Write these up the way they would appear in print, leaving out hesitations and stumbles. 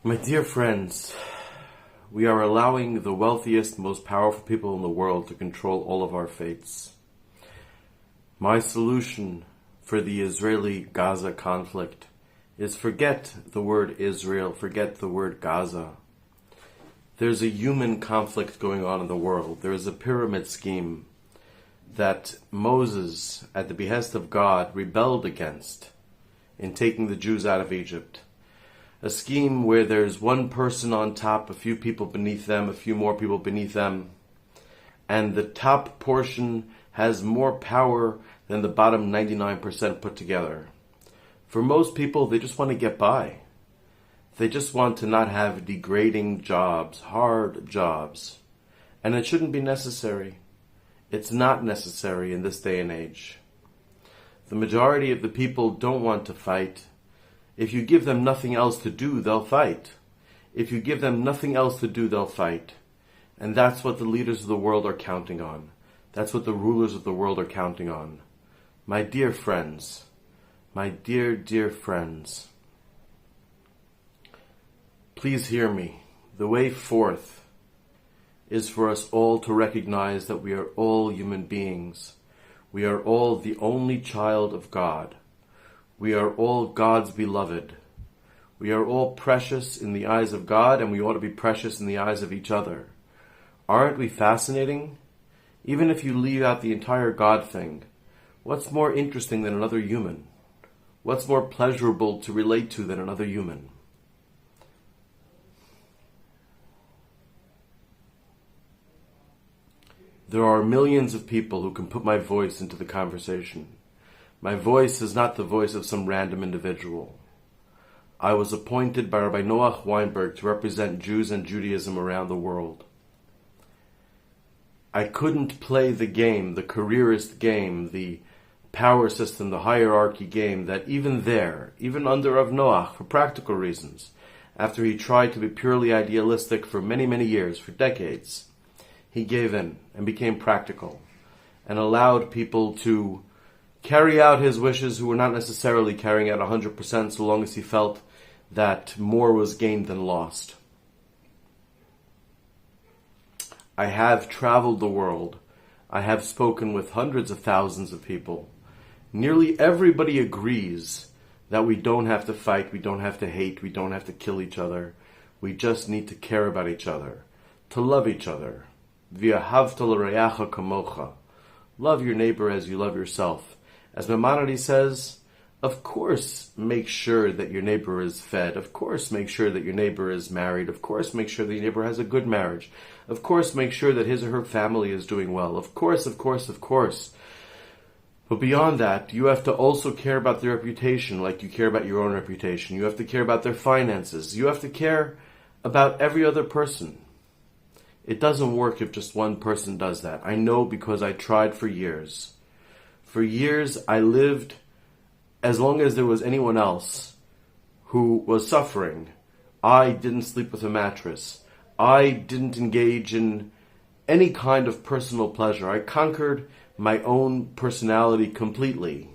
My dear friends, we are allowing the wealthiest, most powerful people in the world to control all of our fates. My solution for the Israeli-Gaza conflict is forget the word Israel, forget the word Gaza. There's a human conflict going on in the world. There is a pyramid scheme that Moses, at the behest of God, rebelled against in taking the Jews out of Egypt. A scheme where there's one person on top, a few people beneath them, a few more people beneath them, and the top portion has more power than the bottom 99% put together. For most people, they just want to get by. They just want to not have degrading jobs, hard jobs. And it shouldn't be necessary. It's not necessary in this day and age. The majority of the people don't want to fight. If you give them nothing else to do, they'll fight. If you give them nothing else to do, they'll fight. And that's what the leaders of the world are counting on. That's what the rulers of the world are counting on. My dear friends, my dear, dear friends, please hear me. The way forth is for us all to recognize that we are all human beings. We are all the only child of God. We are all God's beloved. We are all precious in the eyes of God, and we ought to be precious in the eyes of each other. Aren't we fascinating? Even if you leave out the entire God thing, what's more interesting than another human? What's more pleasurable to relate to than another human? There are millions of people who can put my voice into the conversation. My voice is not the voice of some random individual. I was appointed by Rabbi Noach Weinberg to represent Jews and Judaism around the world. I couldn't play the game, the careerist game, the power system, the hierarchy game that even under Rav Noach, for practical reasons, after he tried to be purely idealistic for many, many years, for decades, he gave in and became practical and allowed people to carry out his wishes who were not necessarily carrying out 100% so long as he felt that more was gained than lost. I have traveled the world. I have spoken with hundreds of thousands of people. Nearly everybody agrees that we don't have to fight, we don't have to hate, we don't have to kill each other. We just need to care about each other, to love each other. V'ahavta l'reacha kamocha. Love your neighbor as you love yourself. As Maimonides says, of course make sure that your neighbor is fed. Of course make sure that your neighbor is married. Of course make sure that your neighbor has a good marriage. Of course make sure that his or her family is doing well. Of course, of course, of course. But beyond that, you have to also care about their reputation like you care about your own reputation. You have to care about their finances. You have to care about every other person. It doesn't work if just one person does that. I know because I tried for years. For years, I lived, as long as there was anyone else who was suffering, I didn't sleep with a mattress. I didn't engage in any kind of personal pleasure. I conquered my own personality completely.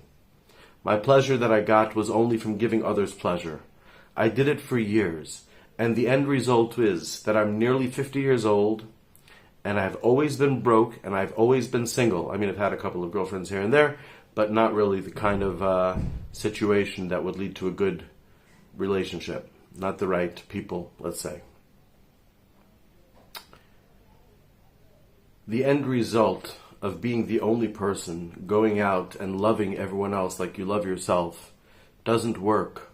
My pleasure that I got was only from giving others pleasure. I did it for years, and the end result is that I'm nearly 50 years old, and I've always been broke, and I've always been single. I mean, I've had a couple of girlfriends here and there, but not really the kind of situation that would lead to a good relationship. Not the right people, let's say. The end result of being the only person going out and loving everyone else like you love yourself doesn't work.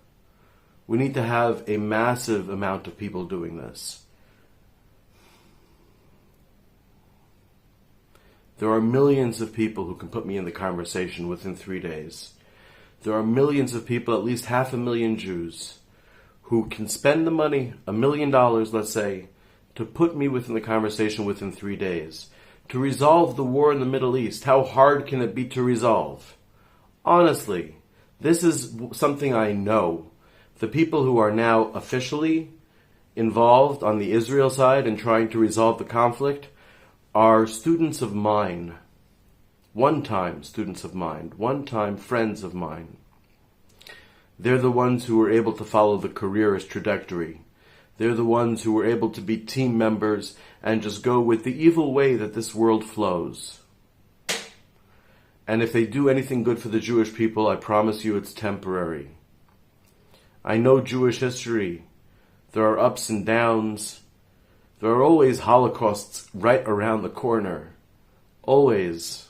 We need to have a massive amount of people doing this. There are millions of people who can put me in the conversation within 3 days. There are millions of people, at least 500,000 Jews, who can spend the money, $1 million, let's say, to put me within the conversation within 3 days. To resolve the war in the Middle East, how hard can it be to resolve? Honestly, this is something I know. The people who are now officially involved on the Israel side in trying to resolve the conflict are students of mine, one-time students of mine, one-time friends of mine. They're the ones who were able to follow the careerist trajectory. They're the ones who were able to be team members and just go with the evil way that this world flows. And if they do anything good for the Jewish people, I promise you it's temporary. I know Jewish history. There are ups and downs. There are always holocausts right around the corner. Always.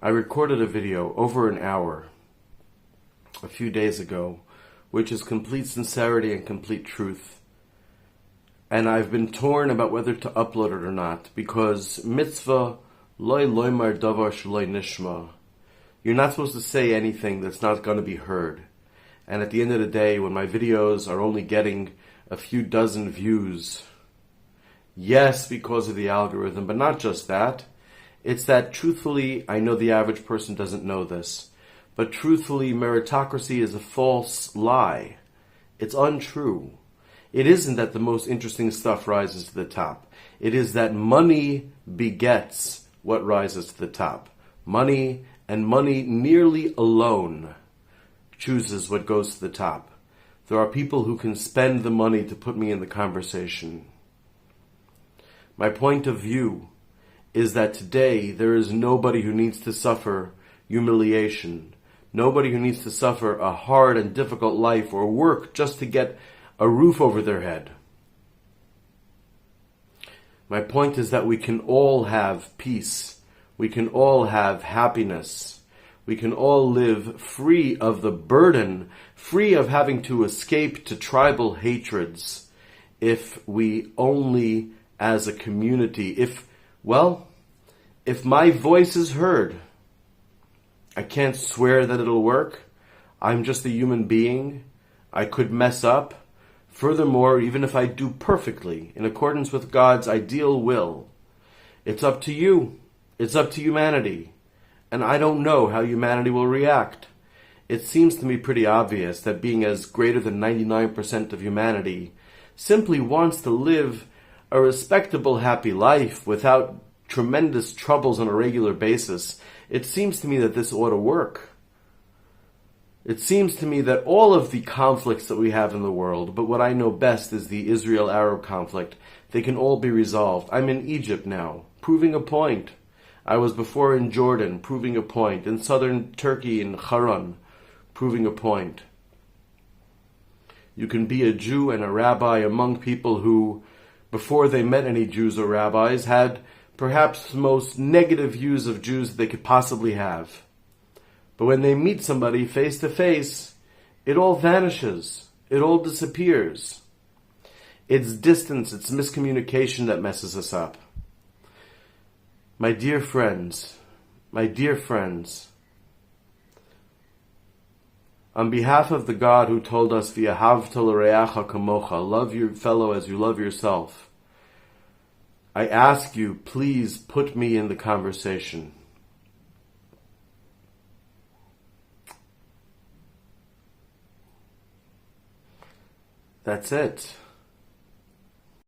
I recorded a video over an hour a few days ago, which is complete sincerity and complete truth. And I've been torn about whether to upload it or not, because mitzvah loy loymar davar shloy nishma. You're not supposed to say anything that's not going to be heard. And at the end of the day, when my videos are only getting a few dozen views, yes, because of the algorithm, but not just that. It's that truthfully, I know the average person doesn't know this, but truthfully, meritocracy is a false lie. It's untrue. It isn't that the most interesting stuff rises to the top. It is that money begets what rises to the top. Money, and money nearly alone, chooses what goes to the top. There are people who can spend the money to put me in the conversation. My point of view is that today there is nobody who needs to suffer humiliation. Nobody who needs to suffer a hard and difficult life or work just to get a roof over their head. My point is that we can all have peace. We can all have happiness. We can all live free of the burden, free of having to escape to tribal hatreds, if we only, as a community, if my voice is heard. I can't swear that it'll work. I'm just a human being. I could mess up. Furthermore, even if I do perfectly, in accordance with God's ideal will, it's up to you. It's up to humanity. And I don't know how humanity will react. It seems to me pretty obvious that being as greater than 99% of humanity simply wants to live a respectable, happy life without tremendous troubles on a regular basis. It seems to me that this ought to work. It seems to me that all of the conflicts that we have in the world, but what I know best is the Israel-Arab conflict, they can all be resolved. I'm in Egypt now, proving a point. I was before in Jordan, proving a point. In southern Turkey, in Haran, proving a point. You can be a Jew and a rabbi among people who, before they met any Jews or rabbis, had perhaps the most negative views of Jews that they could possibly have. But when they meet somebody face to face, it all vanishes. It all disappears. It's distance, it's miscommunication that messes us up. My dear friends, on behalf of the God who told us, V'ahavta l'reacha kamocha, love your fellow as you love yourself, I ask you, please put me in the conversation. That's it.